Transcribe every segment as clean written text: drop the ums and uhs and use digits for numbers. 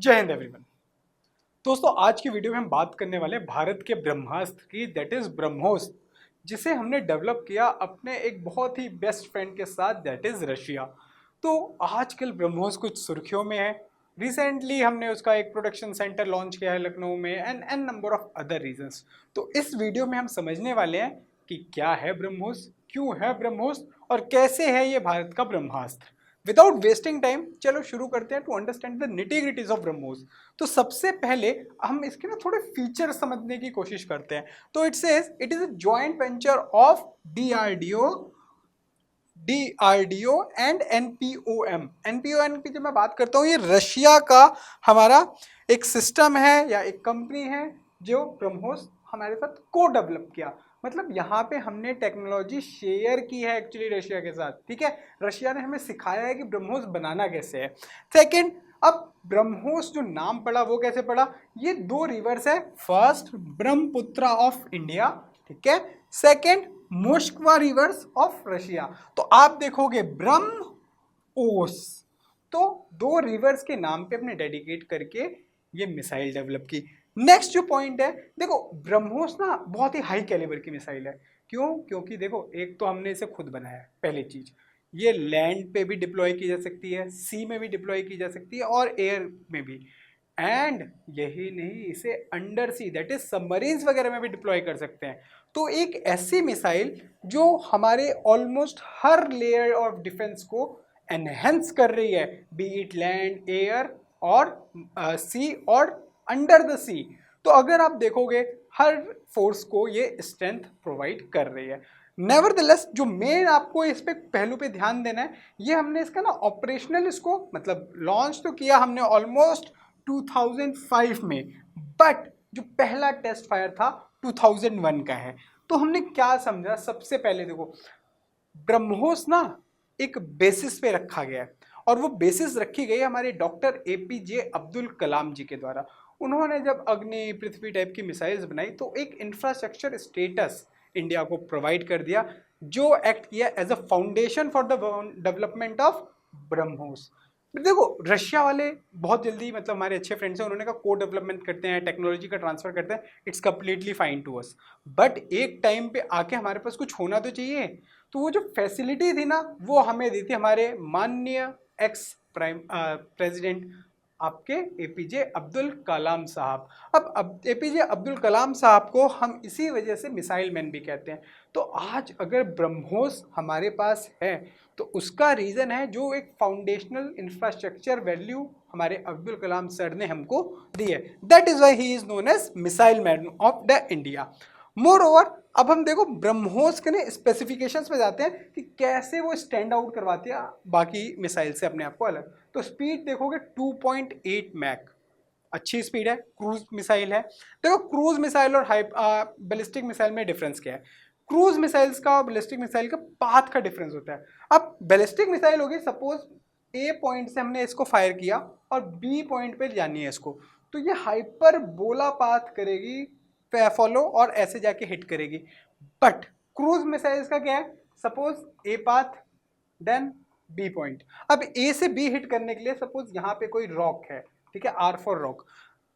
जय हिंद एवरीवन। दोस्तों आज की वीडियो में हम बात करने वाले हैं भारत के ब्रह्मास्त्र की, दैट इज ब्रह्मोस, जिसे हमने डेवलप किया अपने एक बहुत ही बेस्ट फ्रेंड के साथ, दैट इज रशिया। तो आजकल ब्रह्मोस कुछ सुर्खियों में है। रिसेंटली हमने उसका एक प्रोडक्शन सेंटर लॉन्च किया है लखनऊ में and an number of other reasons. तो इस वीडियो में हम समझने वाले हैं कि क्या है ब्रह्मोस, क्यों है ब्रह्मोस और कैसे है ये भारत का ब्रह्मास्त्र। विदाउट वेस्टिंग टाइम चलो शुरू करते हैं to understand the nitty gritties of BrahMos. तो सबसे पहले हम इसके ना थोड़े फीचर समझने की कोशिश करते हैं। तो it says it is a joint venture of DRDO and NPOM. NPOM की जब मैं बात करता हूँ, ये रशिया का हमारा एक सिस्टम है या एक कंपनी है जो ब्रह्मोस हमारे साथ को डेवलप किया। मतलब यहाँ पे हमने टेक्नोलॉजी शेयर की है एक्चुअली रशिया के साथ। ठीक है, रशिया ने हमें सिखाया है कि ब्रह्मोस बनाना कैसे है। सेकेंड, अब ब्रह्मोस जो नाम पड़ा वो कैसे पड़ा, ये दो रिवर्स है। फर्स्ट ब्रह्मपुत्रा ऑफ इंडिया, ठीक है। Second Moskva reverse of Russia. तो आप देखोगे ब्रह्म ओस, तो दो रिवर्स के नाम पे अपने डेडिकेट करके ये मिसाइल डेवलप की। नेक्स्ट जो पॉइंट है, देखो ब्रह्मोस ना बहुत ही हाई कैलिबर की मिसाइल है। क्यों? क्योंकि देखो एक तो हमने इसे खुद बनाया है, पहली चीज। ये लैंड पे भी डिप्लॉय की जा सकती है, सी में भी डिप्लॉय की जा सकती है और एयर में भी। एंड यही नहीं, इसे under see that is submarines वगैरह में भी डिप्लॉय कर सकते हैं। तो एक ऐसी मिसाइल जो हमारे almost her layer of defence को एनहेंस कर रही है, बी इट लैंड, एयर और सी और अंडर द सी। तो अगर आप देखोगे हर फोर्स को ये स्ट्रेंथ प्रोवाइड कर रही है। नेवरदलेस जो मेन आपको इस पे पहलू पे ध्यान देना है, ये हमने इसका ना ऑपरेशनल इसको मतलब लॉन्च तो किया हमने ऑलमोस्ट 2005 में, बट जो पहला टेस्ट फायर था 2001 का है। तो हमने क्या समझा, सबसे पहले देखो ब्रह्मोस ना एक बेसिस पे रखा गया है और वो बेसिस रखी गई हमारे डॉक्टर एपीजे अब्दुल कलाम जी के द्वारा। उन्होंने जब अग्नि पृथ्वी टाइप की मिसाइल्स बनाई तो एक इंफ्रास्ट्रक्चर स्टेटस इंडिया को प्रोवाइड कर दिया, जो एक्ट किया as a foundation for the development of BrahMos. देखो रशिया वाले बहुत जल्दी, मतलब हमारे अच्छे फ्रेंड्स हैं, उन्होंने कहा को डेवलपमेंट करते हैं, टेक्नोलॉजी का ट्रांसफर करते हैं, it's completely fine to us. But एक टाइम पे आके हमारे पास कुछ होना तो चाहिए। तो वो जो फैसिलिटी थी ना वो हमें दी थी हमारे माननीय एक्स प्राइम प्रेसिडेंट आपके एपीजे अब्दुल कलाम साहब। अब एपीजे अब्दुल कलाम साहब को हम इसी वजह से मिसाइल मैन भी कहते हैं। तो आज अगर ब्रह्मोस हमारे पास है तो उसका रीज़न है जो एक फाउंडेशनल इंफ्रास्ट्रक्चर वैल्यू हमारे अब्दुल कलाम सर ने हमको दी है। That is why he is known as missile man of the India. Moreover, अब हम देखो ब्रह्मोस के ने स्पेसिफिकेशंस में जाते हैं कि कैसे वो स्टैंड आउट करवाती है बाकी मिसाइल से अपने आप को अलग। तो स्पीड देखोगे 2.8 मैक, अच्छी स्पीड है, क्रूज मिसाइल है। देखो क्रूज मिसाइल और बैलिस्टिक मिसाइल में डिफरेंस क्या है। क्रूज मिसाइल्स का और बैलिस्टिक मिसाइल का पाथ का डिफरेंस होता है। अब बैलिस्टिक मिसाइल होगी, सपोज ए पॉइंट से हमने इसको फायर किया और बी पॉइंट पे जानी है इसको, तो ये हाइपर बोला पाथ करेगी, फॉलो और ऐसे जाके हिट करेगी। बट क्रूज मिसाइल्स का क्या है, suppose a path then B point. अब ए से बी हिट करने के लिए सपोज यहाँ पे कोई रॉक है, ठीक है, आर फॉर रॉक,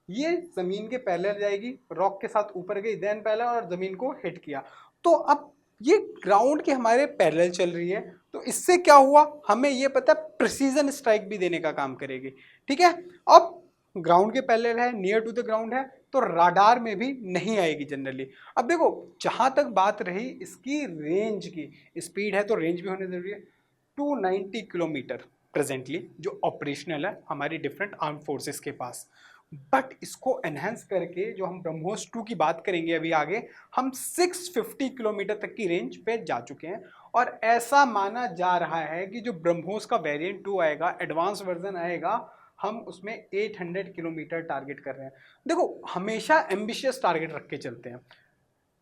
ये जमीन के पैरेलल जाएगी, रॉक के साथ ऊपर गई, देन पैरेलल और जमीन को हिट किया। तो अब ये ग्राउंड के हमारे पैरेलल चल रही है, तो इससे क्या हुआ हमें ये पता, प्रिसीजन स्ट्राइक भी देने का काम करेगी। ठीक है, अब ग्राउंड के पैरेलल है, नियर टू द ग्राउंड है, तो राडार में भी नहीं आएगी जनरली। अब देखो जहां तक बात रही इसकी रेंज की, स्पीड है तो रेंज भी होनी जरूरी है। 290 किलोमीटर प्रेजेंटली जो ऑपरेशनल है हमारी डिफरेंट आर्म फोर्सेस के पास। बट इसको एनहेंस करके जो हम ब्रह्मोस 2 की बात करेंगे अभी आगे, हम 650 किलोमीटर तक की रेंज पे जा चुके हैं। और ऐसा माना जा रहा है कि जो ब्रह्मोस का वेरिएंट 2 आएगा, एडवांस वर्जन आएगा, हम उसमें 800 किलोमीटर टारगेट कर रहे हैं। देखो हमेशा एम्बिशियस टारगेट रख के चलते हैं।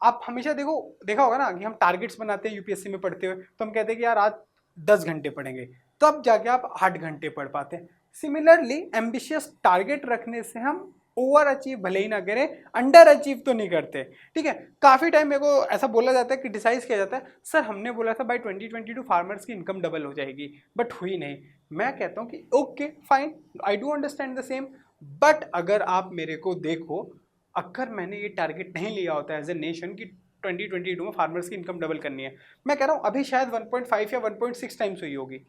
आप हमेशा देखो, देखा होगा ना कि हम टारगेट्स बनाते हैं यूपीएससी में पढ़ते हुए, तो हम कहते हैं कि यार आज 10 घंटे पढ़ेंगे, तब जाके आप 8 घंटे पढ़ पाते हैं। सिमिलरली एम्बिशियस टारगेट रखने से हम ओवर अचीव भले ही ना करें, अंडर अचीव तो नहीं करते। ठीक है, काफ़ी टाइम मेरे को ऐसा बोला जाता है, क्रिटिसाइज किया जाता है, सर हमने बोला था बाय 2022 फार्मर्स की इनकम डबल हो जाएगी, बट हुई नहीं। मैं कहता हूँ कि okay fine, I do understand the same, but अगर आप मेरे को देखो, अगर मैंने ये टारगेट नहीं लिया होता एज ए नेशन की 2022 में फार्मर्स की इनकम डबल करनी है, मैं कह रहा हूँ अभी शायद 1.5 या 1.6 टाइम्स हुई होगी।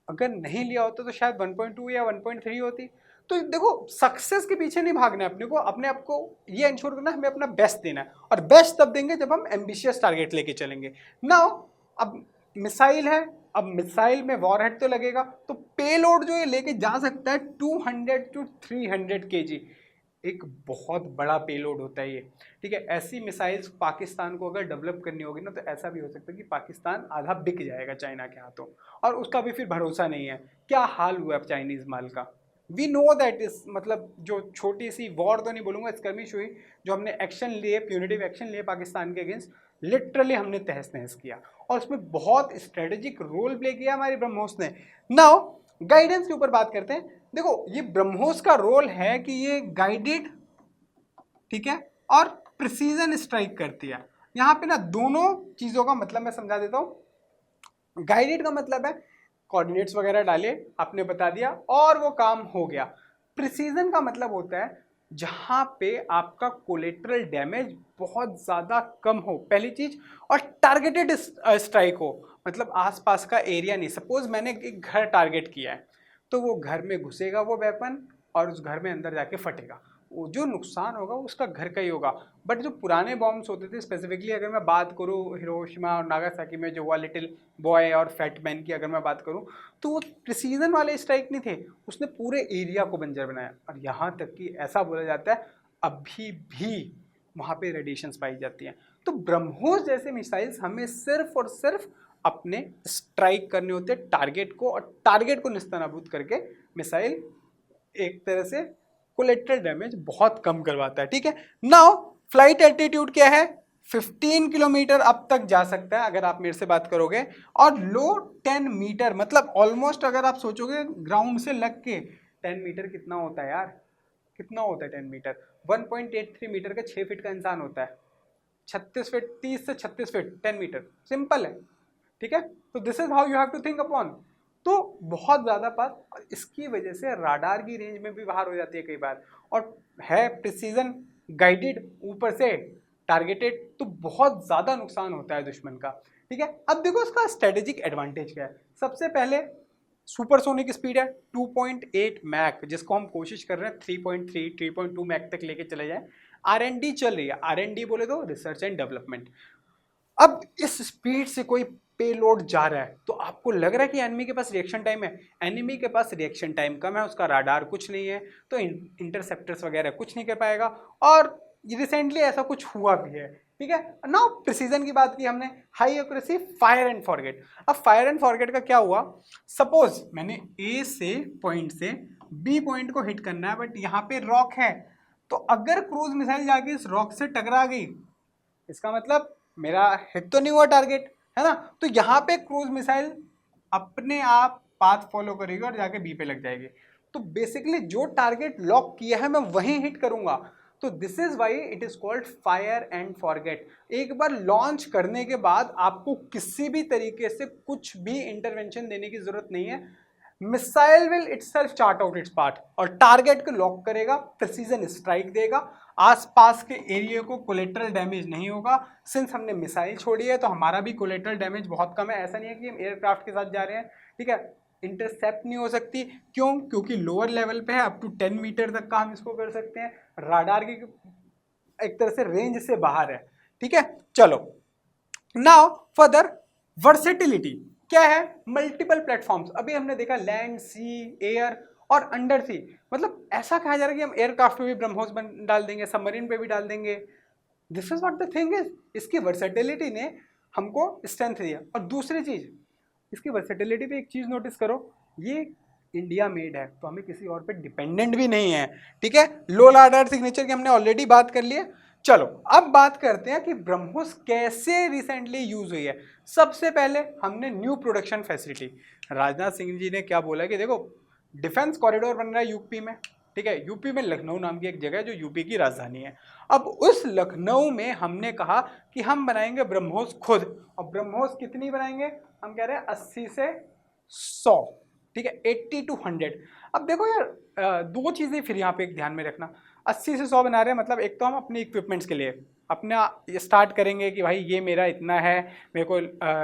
अगर नहीं लिया होता तो शायद 1.2 या 1.3 होती। तो देखो, सक्सेस के पीछे नहीं भागना है अपने को, अपने आप को ये इंश्योर करना है हमें अपना बेस्ट देना है, और बेस्ट तब देंगे जब हम एम्बिशियस टारगेट लेके चलेंगे। नाउ अब मिसाइल है, अब मिसाइल में वॉरहेड तो लगेगा, तो पेलोड जो ये लेके जा सकता है 200 to 300 kg, एक बहुत बड़ा पेलोड होता है ये, ठीक है। ऐसी मिसाइल्स पाकिस्तान को अगर डेवलप करनी होगी ना, तो ऐसा भी हो सकता है कि पाकिस्तान आधा बिक जाएगा चाइना के हाथों, और उसका भी फिर भरोसा नहीं है क्या हाल हुआ है चाइनीज माल का। वी नो दैट इज, मतलब जो छोटी सी वॉर तो नहीं बोलूँगा, स्कर्मिश हुई, जो हमने एक्शन लिए, प्यूनिटिव एक्शन लिए पाकिस्तान के अगेंस्ट, लिटरली हमने तहस नहस किया, और उसमें बहुत स्ट्रेटेजिक रोल प्ले किया हमारे ब्रह्मोस ने। नाउ गाइडेंस के ऊपर बात करते हैं। देखो, ये ब्रह्मोस का रोल है कि ये गाइडेड, ठीक है, और प्रिसीजन स्ट्राइक करती है। यहाँ पे ना दोनों चीज़ों का मतलब मैं समझा देता हूँ। गाइडेड का मतलब है कोऑर्डिनेट्स वगैरह डाले, आपने बता दिया और वो काम हो गया। प्रिसीजन का मतलब होता है जहाँ पे आपका कोलेटरल डैमेज बहुत ज़्यादा कम हो, पहली चीज़, और टारगेटेड स्ट्राइक हो, मतलब आसपास का एरिया नहीं। सपोज मैंने एक घर टारगेट किया है, तो वो घर में घुसेगा वो वेपन, और उस घर में अंदर जाके फटेगा, वो जो नुकसान होगा उसका घर का ही होगा। बट जो पुराने बॉम्ब्स होते थे, स्पेसिफिकली अगर मैं बात करूँ हिरोशिमा और नागासाकी में जो हुआ लिटिल बॉय और फैट मैन की अगर मैं बात करूँ, तो वो प्रिसीजन वाले स्ट्राइक नहीं थे, उसने पूरे एरिया को बंजर बनाया। और यहाँ तक कि ऐसा बोला जाता है अभी भी वहाँ पे रेडिएशंस पाई जाती हैं। तो ब्रह्मोस जैसे मिसाइल्स हमें सिर्फ और सिर्फ अपने स्ट्राइक करने होते हैं टारगेट को, और टारगेट को निस्तानाबूद करके मिसाइल एक तरह से कोलेटरल डैमेज बहुत कम करवाता है, ठीक है। नाउ फ्लाइट एल्टीट्यूड क्या है, 15 किलोमीटर अब तक जा सकता है अगर आप मेरे से बात करोगे, और लो 10 मीटर, मतलब ऑलमोस्ट अगर आप सोचोगे ग्राउंड से लग के 10 मीटर कितना होता है यार, कितना होता है 10 मीटर, 1.83 मीटर का 6 फीट का इंसान होता है, 36 फीट, 30 से 36 फीट, 10 मीटर, सिंपल है, ठीक है। तो this is how you have to think upon. तो बहुत ज़्यादा पास, और इसकी वजह से राडार की रेंज में भी बाहर हो जाती है कई बार, और है प्रिसीजन गाइडेड, ऊपर से टारगेटेड, तो बहुत ज़्यादा नुकसान होता है दुश्मन का, ठीक है। अब देखो इसका स्ट्रेटेजिक एडवांटेज क्या है। सबसे पहले सुपरसोनिक स्पीड है 2.8 मैक, जिसको हम कोशिश कर रहे हैं 3.3 3.2 मैक तक लेके चले जाएं। R&D चल रही है, R&D बोले तो रिसर्च एंड डेवलपमेंट। अब इस स्पीड से कोई पेलोड जा रहा है, तो आपको लग रहा है कि एनिमी के पास रिएक्शन टाइम है, एनिमी के पास रिएक्शन टाइम कम है, उसका राडार कुछ नहीं है, तो इंटरसेप्टर्स वगैरह कुछ नहीं कर पाएगा। और रिसेंटली ऐसा कुछ हुआ भी है, ठीक है। नाउ प्रिसीजन की बात की हमने, high accuracy, fire and forget. अब फायर एंड फॉरगेट का क्या हुआ, सपोज मैंने ए से पॉइंट से बी पॉइंट को हिट करना है, बट यहाँ पे रॉक है, तो अगर क्रूज मिसाइल जाके इस रॉक से टकरा गई, इसका मतलब मेरा हिट तो नहीं हुआ टारगेट, है ना। तो यहाँ पे क्रूज मिसाइल अपने आप पाथ फॉलो करेगी और जाके बी पे लग जाएगी। तो बेसिकली जो टारगेट लॉक किया है मैं वहीं हिट करूंगा। तो this is why it is called fire and forget. एक बार लॉन्च करने के बाद आपको किसी भी तरीके से कुछ भी इंटरवेंशन देने की जरूरत नहीं है, missile will itself chart out its path और टारगेट को लॉक करेगा, प्रिसीजन स्ट्राइक देगा, आसपास के एरिया को कोलेटरल डैमेज नहीं होगा। सिंस हमने मिसाइल छोड़ी है तो हमारा भी कोलेटरल डैमेज बहुत कम है, ऐसा नहीं है कि हम एयरक्राफ्ट के साथ जा रहे हैं, ठीक है। इंटरसेप्ट नहीं हो सकती, क्यों, क्योंकि लोअर लेवल पे है, अप टू 10 मीटर तक का हम इसको कर सकते हैं, राडार की एक तरह से रेंज से बाहर है, ठीक है। चलो नाउ फर्दर वर्सेटिलिटी क्या है, मल्टीपल प्लेटफॉर्म्स। अभी हमने देखा लैंड, सी, एयर और अंडर सी, मतलब ऐसा कहा जा रहा है कि हम एयरक्राफ्ट पे भी ब्रह्मोस डाल देंगे, सबमरीन पे भी डाल देंगे। This is what the thing is, इसकी वर्सेटिलिटी ने हमको स्ट्रेंथ दिया। और दूसरी चीज, इसकी वर्सेटिलिटी पे एक चीज नोटिस करो, ये इंडिया मेड है, तो हमें किसी और पे डिपेंडेंट भी नहीं है, ठीक है। लो राडार सिग्नेचर की हमने ऑलरेडी बात कर ली है। चलो अब बात करते हैं कि ब्रह्मोस कैसे रिसेंटली यूज हुई है। सबसे पहले हमने new production facility, Rajnath Singh ji ने क्या बोला कि देखो डिफेंस कॉरिडोर बन रहा है यूपी में, ठीक है। यूपी में लखनऊ नाम की एक जगह है जो यूपी की राजधानी है। अब उस लखनऊ में हमने कहा कि हम बनाएंगे ब्रह्मोस खुद, और ब्रह्मोस कितनी बनाएंगे, हम कह रहे हैं 80 से 100, ठीक है, 80 to 100। अब देखो यार, दो चीज़ें फिर यहाँ पे एक ध्यान में रखना, 80 से 100 बना रहे हैं, मतलब एक तो हम अपने इक्विपमेंट्स के लिए अपना स्टार्ट करेंगे कि भाई ये मेरा इतना है, मेरे को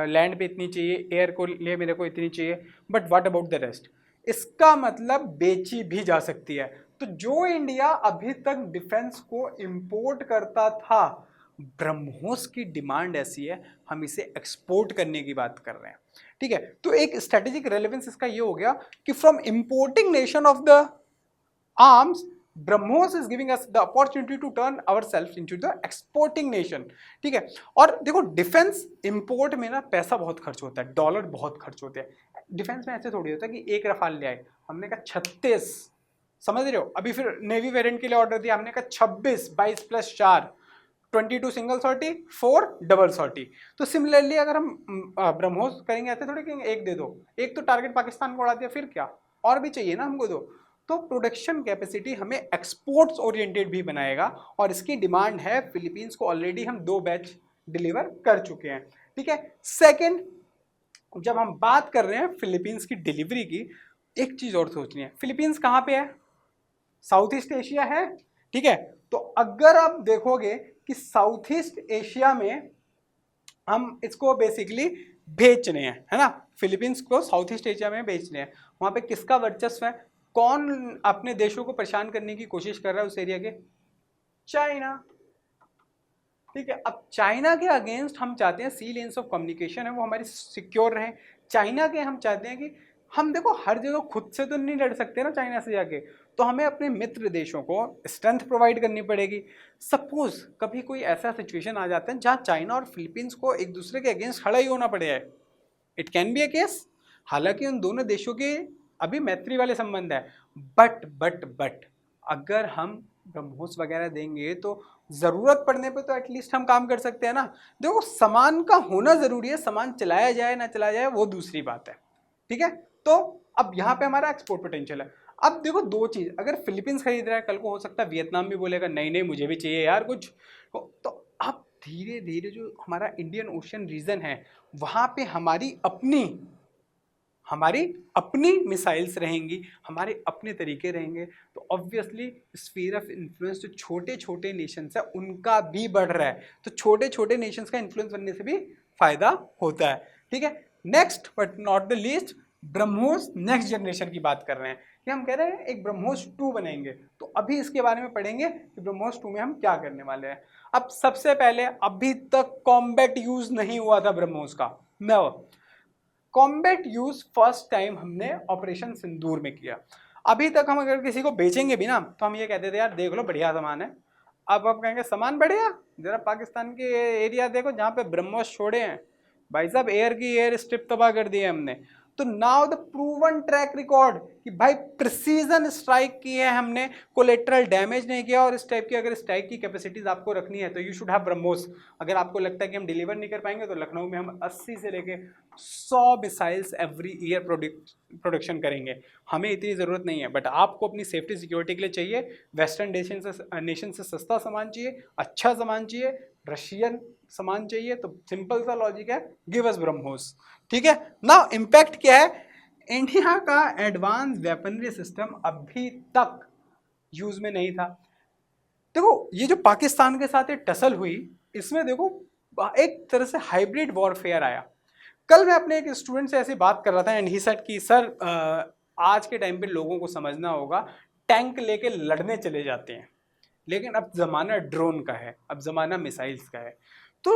लैंड पे इतनी चाहिए, एयर को लिए मेरे को इतनी चाहिए, but what about the rest? इसका मतलब बेची भी जा सकती है। तो जो इंडिया अभी तक डिफेंस को इंपोर्ट करता था, ब्रह्मोस की डिमांड ऐसी है, हम इसे एक्सपोर्ट करने की बात कर रहे हैं। ठीक है, तो एक स्ट्रेटेजिक रेलेवेंस इसका ये हो गया कि from importing nation of the arms, BrahMos is giving us the opportunity to turn ourselves into the exporting nation. ठीक है, और देखो डिफेंस इंपोर्ट में ना पैसा बहुत खर्च होता है, डॉलर बहुत खर्च होते हैं। डिफेंस में ऐसे थोड़ी होता है कि एक रफाल ले आए, हमने कहा 36, समझ रहे हो? अभी फिर नेवी वेरिएंट के लिए ऑर्डर दिया, हमने कहा 26, 22 प्लस 4, 22 सिंगल सॉर्टी, 4 डबल सॉर्टी। तो सिमिलरली अगर हम ब्रह्मोस करेंगे, ऐसे थोड़ी कहेंगे एक दे दो, एक तो टारगेट पाकिस्तान को उड़ा दिया, फिर क्या और भी चाहिए ना हमको। तो प्रोडक्शन कैपेसिटी हमें एक्सपोर्ट्स ओरिएंटेड भी बनाएगा, और इसकी डिमांड है। फिलीपींस को ऑलरेडी हम 2 बैच डिलीवर कर चुके हैं। ठीक है, सेकेंड, जब हम बात कर रहे हैं फिलीपींस की डिलीवरी की, एक चीज और सोचनी है, फिलीपींस कहाँ पे है? साउथ ईस्ट एशिया है। ठीक है, तो अगर आप देखोगे कि साउथ ईस्ट एशिया में हम इसको बेसिकली बेच रहे हैं, है ना, फिलीपींस को साउथ ईस्ट एशिया में बेच रहे हैं, वहां पे किसका वर्चस्व है? कौन अपने देशों को परेशान करने की कोशिश कर रहा है उस एरिया के? चाइना। ठीक है, अब चाइना के अगेंस्ट हम चाहते हैं सी लेन्स ऑफ कम्युनिकेशन है वो हमारी सिक्योर रहे। चाइना के हम चाहते हैं कि हम देखो हर जगह खुद से तो नहीं लड़ सकते ना चाइना से जाके, तो हमें अपने मित्र देशों को स्ट्रेंथ प्रोवाइड करनी पड़ेगी। सपोज कभी कोई ऐसा सिचुएशन आ जाता है जहाँ चाइना और फिलीपींस को एक दूसरे के अगेंस्ट खड़ा ही होना पड़े है, it can be a case. हालांकि उन दोनों देशों के अभी मैत्री वाले संबंध है, बट अगर हम ब्रह्मोस वगैरह देंगे तो जरूरत पड़ने पे तो एटलीस्ट हम काम कर सकते हैं ना। देखो सामान का होना जरूरी है, सामान चलाया जाए ना चलाया जाए वो दूसरी बात है। ठीक है, तो अब यहाँ पे हमारा एक्सपोर्ट पोटेंशियल है। अब देखो दो चीज, अगर फिलीपींस खरीद रहा है, कल को हो सकता है वियतनाम भी बोलेगा नहीं नहीं मुझे भी चाहिए यार कुछ, तो अब धीरे धीरे जो हमारा इंडियन ओशन रीजन है वहां पे हमारी अपनी मिसाइल्स रहेंगी, हमारे अपने तरीके रहेंगे, तो ऑब्वियसली स्फीयर ऑफ इन्फ्लुएंस जो छोटे छोटे नेशंस है उनका भी बढ़ रहा है, तो छोटे छोटे नेशंस का इन्फ्लुएंस बनने से भी फायदा होता है। ठीक है, next but not the least, BrahMos next generation की बात कर रहे हैं कि हम कह रहे हैं एक ब्रह्मोस 2 बनाएंगे, तो अभी इसके बारे में पढ़ेंगे कि ब्रह्मोस 2 में हम क्या करने वाले हैं। अब सबसे पहले, अभी तक कॉम्बैट यूज नहीं हुआ था ब्रह्मोस का, न कॉम्बैट यूज फर्स्ट टाइम हमने ऑपरेशन सिंदूर में किया। अभी तक हम अगर किसी को बेचेंगे भी ना तो हम ये कहते थे यार देख लो बढ़िया सामान है। अब आप कहेंगे सामान बढ़िया, जरा पाकिस्तान के एरिया देखो जहाँ पे ब्रह्मोस छोड़े हैं भाई साहब, एयर की एयर स्ट्रिप तबाह कर दी है हमने। तो now the proven track record कि भाई प्रिसीजन स्ट्राइक की है हमने, कोलेट्रल डैमेज नहीं किया, और इस टाइप की अगर स्ट्राइक की कैपेसिटीज आपको रखनी है तो यू शुड हैव ब्रह्मोस। अगर आपको लगता है कि हम डिलीवर नहीं कर पाएंगे तो लखनऊ में हम 80 से लेके 100 मिसाइल्स एवरी ईयर प्रोडक्शन करेंगे, हमें इतनी ज़रूरत नहीं है। बट आपको अपनी सेफ्टी सिक्योरिटी के लिए चाहिए, वेस्टर्न नेशन से सस्ता सामान चाहिए, अच्छा सामान चाहिए, रशियन सामान चाहिए, तो सिंपल सा लॉजिक है, गिव अस ब्रह्मोस। ठीक है ना। इम्पैक्ट क्या है, इंडिया का एडवांस वेपनरी सिस्टम अभी तक यूज में नहीं था। देखो ये जो पाकिस्तान के साथ ये टसल हुई, इसमें देखो एक तरह से हाइब्रिड वॉरफेयर आया। कल मैं अपने एक स्टूडेंट से ऐसी बात कर रहा था एंड ही सेड कि सर आज के टाइम पे लोगों को समझना होगा, टैंक लेके लड़ने चले जाते हैं, लेकिन अब ज़माना ड्रोन का है, अब ज़माना मिसाइल्स का है, तो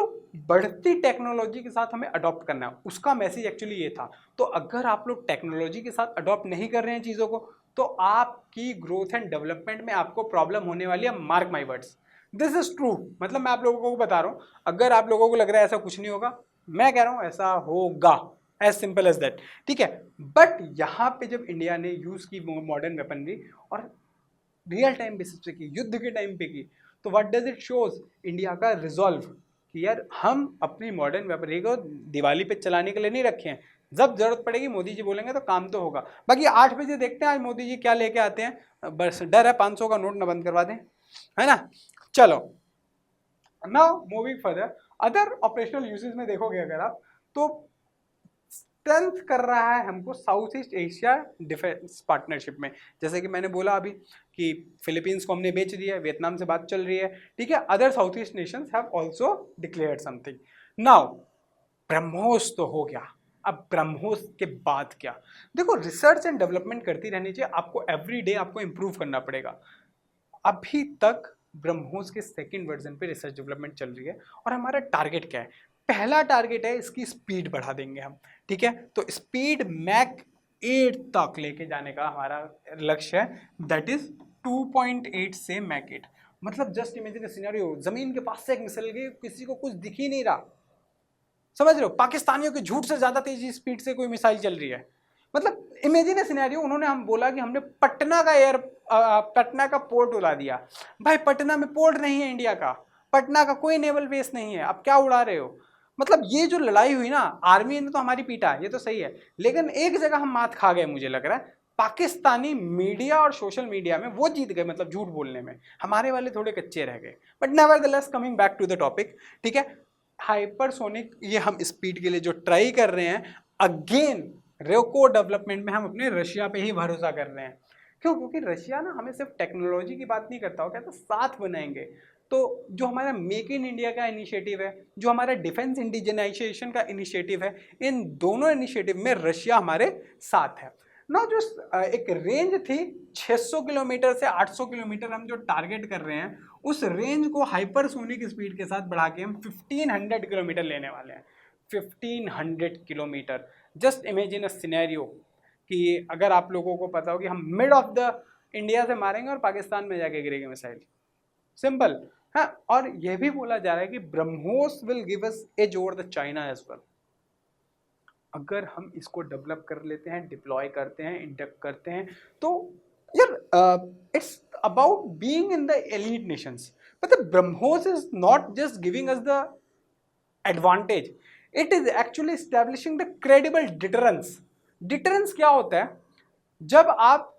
बढ़ती टेक्नोलॉजी के साथ हमें अडॉप्ट करना है। उसका मैसेज एक्चुअली ये था। तो अगर आप लोग टेक्नोलॉजी के साथ अडॉप्ट नहीं कर रहे हैं चीज़ों को, तो आपकी ग्रोथ एंड डेवलपमेंट में आपको प्रॉब्लम होने वाली है, mark my words, this is true. मतलब मैं आप लोगों को बता रहा हूँ, अगर आप लोगों को लग रहा है ऐसा कुछ नहीं होगा, मैं कह रहा हूँ ऐसा होगा, एज सिंपल एज दैट। ठीक है, बट यहाँ पे जब इंडिया ने यूज़ की मॉडर्न वेपनरी और रियल टाइम बेसिस पे की, युद्ध के टाइम पे की, तो what does it shows, India का रिजॉल्व कि यार हम अपनी मॉडर्न वेपनरी को दिवाली पे चलाने के लिए नहीं रखे हैं, जब जरूरत पड़ेगी मोदी जी बोलेंगे तो काम तो होगा। बाकी 8 बजे देखते हैं आज मोदी जी क्या लेके आते हैं, बस डर है 500 का नोट ना बंद करवा दें, है ना। चलो now moving further, other operational uses में देखोगे अगर आप, तो स्ट्रेंथ कर रहा है हमको south east Asia defence partnership में। जैसे कि मैंने बोला अभी कि फिलीपींस को हमने बेच दिया है, वियतनाम से बात चल रही है, ठीक है। Other south east Nations have also declared something. Now BrahMos तो हो गया, अब ब्रह्मोस के बाद क्या? देखो रिसर्च एंड डेवलपमेंट करती रहनी चाहिए, आपको एवरी डे आपको इंप्रूव करना पड़ेगा। अभी तक ब्रह्मोस के सेकंड वर्जन पे रिसर्च डेवलपमेंट चल रही है और हमारा टारगेट क्या है? पहला टारगेट है इसकी स्पीड बढ़ा देंगे हम, ठीक है। तो स्पीड मैक 8 तक लेके जाने का हमारा लक्ष्य है, दैट इज 2.8 से मैक 8। मतलब जस्ट इमेजिन सिनेरियो, जमीन के पास से एक मिसाइल गई, किसी को कुछ दिख ही नहीं रहा, समझ रहे हो? पाकिस्तानियों के झूठ से ज्यादा तेजी स्पीड से कोई मिसाइल चल रही है। मतलब इमेजिन सिनेरियो, उन्होंने हम बोला कि हमने पटना का पोर्ट उड़ा दिया। भाई पटना में पोर्ट नहीं है इंडिया का, पटना का कोई नेवल बेस नहीं है, आप क्या उड़ा रहे हो? मतलब ये जो लड़ाई हुई ना, आर्मी ने तो हमारी पीटा, ये तो सही है, लेकिन एक जगह हम मात खा गए मुझे लग रहा है, पाकिस्तानी मीडिया और सोशल मीडिया में वो जीत गए, मतलब झूठ बोलने में हमारे वाले थोड़े कच्चे रह गए। But nevertheless coming back to the topic, ठीक है, हाइपरसोनिक ये हम स्पीड के लिए जो ट्राई कर रहे हैं, अगेन रेको डेवलपमेंट में हम अपने रशिया पे ही भरोसा कर रहे हैं। क्यों? क्योंकि रशिया ना हमें सिर्फ टेक्नोलॉजी की बात नहीं करता, वो कहता साथ बनाएंगे। तो जो हमारा मेक इन इंडिया का इनिशिएटिव है, जो हमारा डिफेंस इंडिजनाइजेशन का इनिशिएटिव है, इन दोनों इनिशिएटिव में रशिया हमारे साथ है ना। जो एक रेंज थी 600 किलोमीटर से 800 किलोमीटर हम जो टारगेट कर रहे हैं, उस रेंज को हाइपरसोनिक स्पीड के साथ बढ़ा के हम 1500 किलोमीटर लेने वाले हैं। 1500 kilometre. Just imagine a scenario कि अगर आप लोगों को पता हो कि हम मिड ऑफ द इंडिया से मारेंगे और पाकिस्तान में जाके गिरेगी मिसाइल, सिंपल। हाँ, और यह भी बोला जा रहा है कि BrahMos will give us edge over the China as well. अगर हम इसको डेवलप कर लेते हैं, डिप्लॉय करते हैं, इंडक्ट करते हैं, तो यार it's about being in the elite nations. मतलब BrahMos is not just giving us the advantage, it is actually establishing the credible deterrence. Deterrence क्या होता है? जब आप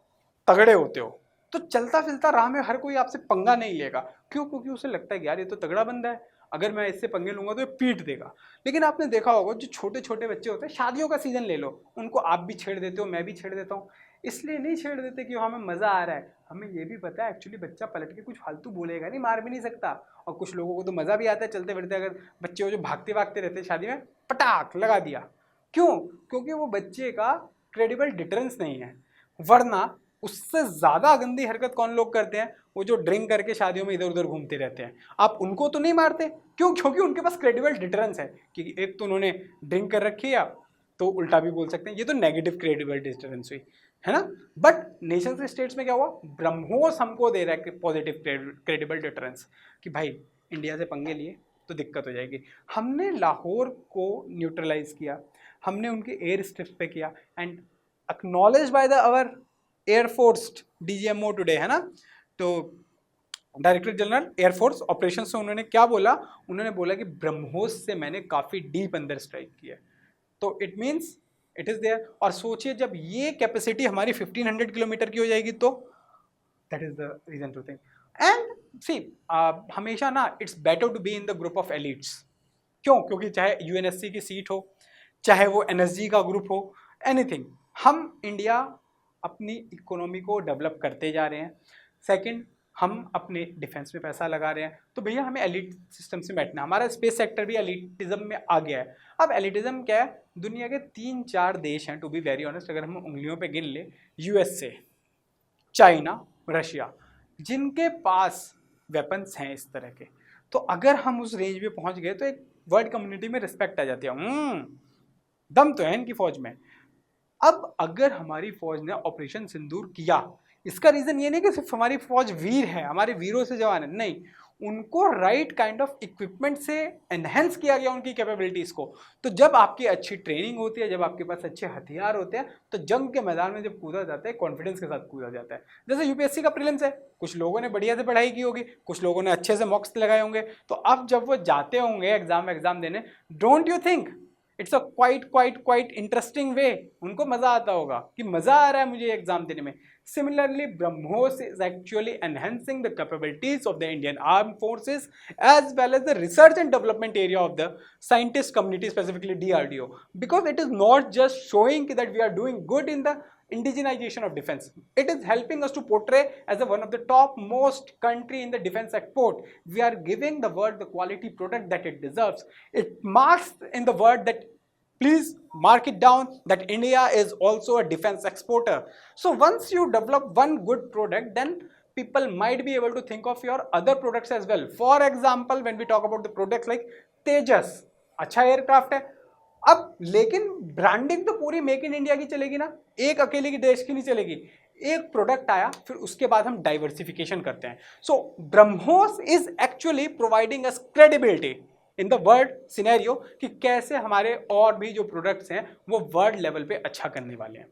तगड़े होते हो तो चलता फिरता राह में हर कोई आपसे पंगा नहीं लेगा। क्यों? क्योंकि उसे लगता है कि यार ये तो तगड़ा बंदा है, अगर मैं इससे पंगे लूंगा तो ये पीट देगा। लेकिन आपने देखा होगा जो छोटे छोटे बच्चे होते हैं, शादियों का सीजन ले लो, उनको आप भी छेड़ देते हो, मैं भी छेड़ देता हूँ। इसलिए नहीं छेड़ देते कि हमें मजा आ रहा है, हमें ये भी पता है एक्चुअली बच्चा पलट के कुछ फालतू बोलेगा नहीं, मार भी नहीं सकता। और कुछ लोगों को तो मजा भी आता है चलते फिरते, अगर बच्चे जो भागते भागते रहते हैं शादी में, पटाख लगा दिया। क्यों? क्योंकि वो बच्चे का क्रेडिबल डिटरेंस नहीं है। वरना उससे ज्यादा गंदी हरकत कौन लोग करते हैं? वो जो ड्रिंक करके शादियों में इधर उधर घूमते रहते हैं। आप उनको तो नहीं मारते, क्यों? क्योंकि उनके पास क्रेडिबल डिटरेंस है कि एक तो उन्होंने ड्रिंक कर रखी है, तो उल्टा भी बोल सकते हैं, ये तो नेगेटिव क्रेडिबल डिटरेंस हुई, है ना। बट नेशन से स्टेट्स में क्या हुआ? ब्रह्मोस हमको दे रहा है पॉजिटिव क्रेडिबल डिटरेंस कि भाई इंडिया से पंगे लिए तो दिक्कत हो जाएगी। हमने लाहौर को न्यूट्रलाइज किया, हमने उनके एयर स्ट्रिप्स पे किया, and acknowledge by the our air force DGMO today, है ना। तो डायरेक्टर जनरल एयरफोर्स ऑपरेशन से उन्होंने क्या बोला? उन्होंने बोला कि ब्रह्मोस से मैंने काफ़ी डीप अंदर स्ट्राइक किया। तो it means it is there. और सोचिए जब ये कैपेसिटी हमारी 1500 किलोमीटर की हो जाएगी तो that is the reason to think. And see हमेशा ना it's better to be in the group of elites. क्यों? क्योंकि चाहे यूएनएससी की सीट हो, चाहे वो एनएसजी का ग्रुप हो, एनीथिंग, हम इंडिया अपनी इकोनॉमी को डेवलप करते जा रहे हैं। सेकंड, हम अपने डिफेंस में पैसा लगा रहे हैं, तो भैया हमें एलिट सिस्टम से बैठना। हमारा स्पेस सेक्टर भी एलिटिज्म में आ गया है। अब एलिटिज्म क्या है? दुनिया के 3-4 देश हैं, टू बी वेरी ऑनेस्ट, अगर हम उंगलियों पे गिन ले, यूएसए, चाइना, रशिया, जिनके पास वेपन्स हैं इस तरह के। तो अगर हम उस रेंज में पहुंच गए तो एक वर्ल्ड कम्युनिटी में रिस्पेक्ट आ जाती है, दम तो है इनकी फौज में। अब अगर हमारी फौज ने ऑपरेशन सिंदूर किया, इसका रीजन ये नहीं कि सिर्फ हमारी फौज वीर है, हमारे वीरों से जवान है, नहीं, उनको राइट काइंड ऑफ इक्विपमेंट से एनहेंस किया गया उनकी कैपेबिलिटीज को। तो जब आपकी अच्छी ट्रेनिंग होती है, जब आपके पास अच्छे हथियार होते हैं, तो जंग के मैदान में जब कूदा जाता है, कॉन्फिडेंस के साथ कूदा जाता है। जैसे यूपीएससी का प्रीलिम्स है, कुछ लोगों ने बढ़िया से पढ़ाई की होगी, कुछ लोगों ने अच्छे से मॉक्स लगाए होंगे, तो अब जब वो जाते होंगे एग्जाम देने, don't you think it's a quite interesting way, उनको मजा आता होगा कि मजा आ रहा है मुझे एग्जाम देने में. Similarly, BrahMos is actually enhancing the capabilities of the Indian Armed Forces as well as the research and development area of the scientist community, specifically DRDO, because it is not just showing that we are doing good in the indigenization of defense. It is helping us to portray as one of the top most country in the defense export. We are giving the world the quality product that it deserves. It marks in the word that, please mark it down, that India is also a defense exporter. So once you develop one good product, then people might be able to think of your other products as well. For example, when we talk about the products like Tejas, अच्छा aircraft है. अब लेकिन branding तो पूरी make in India की चलेगी ना, एक अकेले की देश की नहीं चलेगी. एक प्रोडक्ट आया, फिर उसके बाद हम डाइवर्सिफिकेशन करते हैं. So BrahMos is actually providing us credibility in the world scenario कि कैसे हमारे और भी जो प्रोडक्ट्स हैं वो वर्ल्ड लेवल पे अच्छा करने वाले हैं.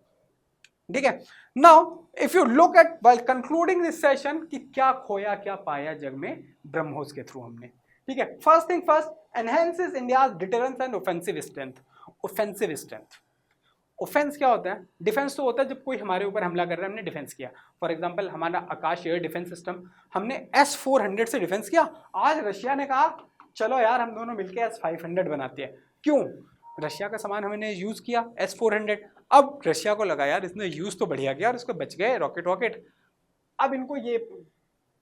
ठीक है. Now if you look at while concluding this session कि क्या खोया क्या पाया जग में ब्रह्मोस के थ्रू हमने. ठीक है. First thing first, enhances India's deterrence and offensive strength. Offensive strength, offence क्या होता है? डिफेंस तो होता है जब कोई हमारे ऊपर हमला कर रहा है, हमने डिफेंस किया. फॉर एग्जांपल हमारा आकाश एयर डिफेंस सिस्टम, हमने S-400 से डिफेंस किया. आज रशिया ने कहा चलो यार हम दोनों मिलके S-500 बनाते हैं. क्यों? रशिया का सामान हमने यूज़ किया S-400. अब रशिया को लगा यार इसने यूज़ तो बढ़िया किया और इसको बच गए रॉकेट. अब इनको ये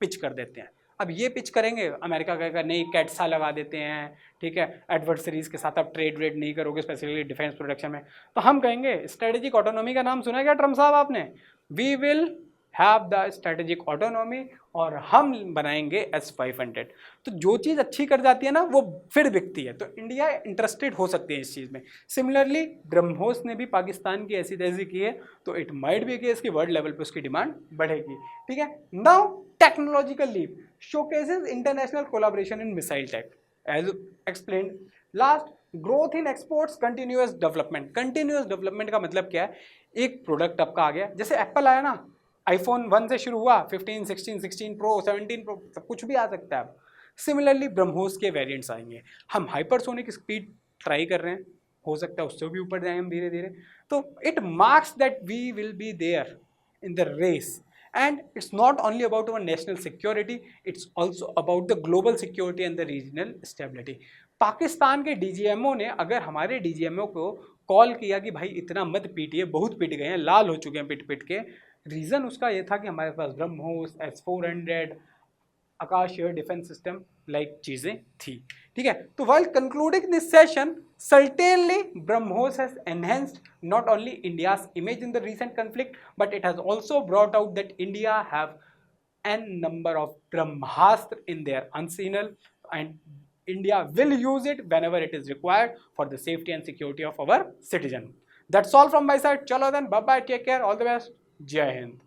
पिच कर देते हैं. अब ये पिच करेंगे, अमेरिका कहेगा नहीं कैट्सा लगा देते हैं. ठीक है, एडवर्सरीज के साथ आप ट्रेड वेड नहीं करोगे, स्पेशली डिफेंस प्रोडक्शन में. तो हम कहेंगे स्ट्रेटेजिक ऑटोनॉमी का नाम सुना है क्या ट्रम्प साहब आपने? We will have the strategic autonomy और हम बनाएंगे S-500. तो जो चीज़ अच्छी कर जाती है ना वो फिर बिकती है, तो इंडिया इंटरेस्टेड हो सकती है इस चीज़ में. सिमिलरली ब्रह्मोस ने भी पाकिस्तान की ऐसी तैसी की है, तो इट माइट बी कि इसकी वर्ल्ड लेवल पे उसकी डिमांड बढ़ेगी. ठीक है. Now technological leap showcases international collaboration in missile tech as explained. Last, growth in exports, continuous development. continuous development का मतलब क्या है? एक प्रोडक्ट आपका आ गया, जैसे एप्पल आया ना, iPhone 1 से शुरू हुआ, 15, 16, 16 Pro, 17 Pro, सब कुछ भी आ सकता है. अब सिमिलरली ब्रह्मोस के वेरिएंट्स आएंगे. हम हाइपरसोनिक स्पीड ट्राई कर रहे हैं, हो सकता है उससे भी ऊपर जाएं हम धीरे धीरे. तो it marks that we will be there in the race. And it's not only about our national security, it's also about the global security and the regional stability. Pakistan के DGMO ने अगर हमारे DGMO को कॉल किया कि भाई इतना मत पीटिए, बहुत पीट गए हैं, लाल हो चुके हैं पिट के, रीज़न उसका ये था कि हमारे पास ब्रह्मोस, S-400, आकाश एयर डिफेंस सिस्टम लाइक चीज़ें थी. ठीक है. तो while concluding this session, certainly BrahMos has enhanced not only India's image in the recent conflict, but it has also brought out that India have n number of Brahmastra in their arsenal, and India will use it whenever it is required for the safety and security of our citizen. That's all from my side. Chalo then, bye bye, take care, all the best, Jai Hind.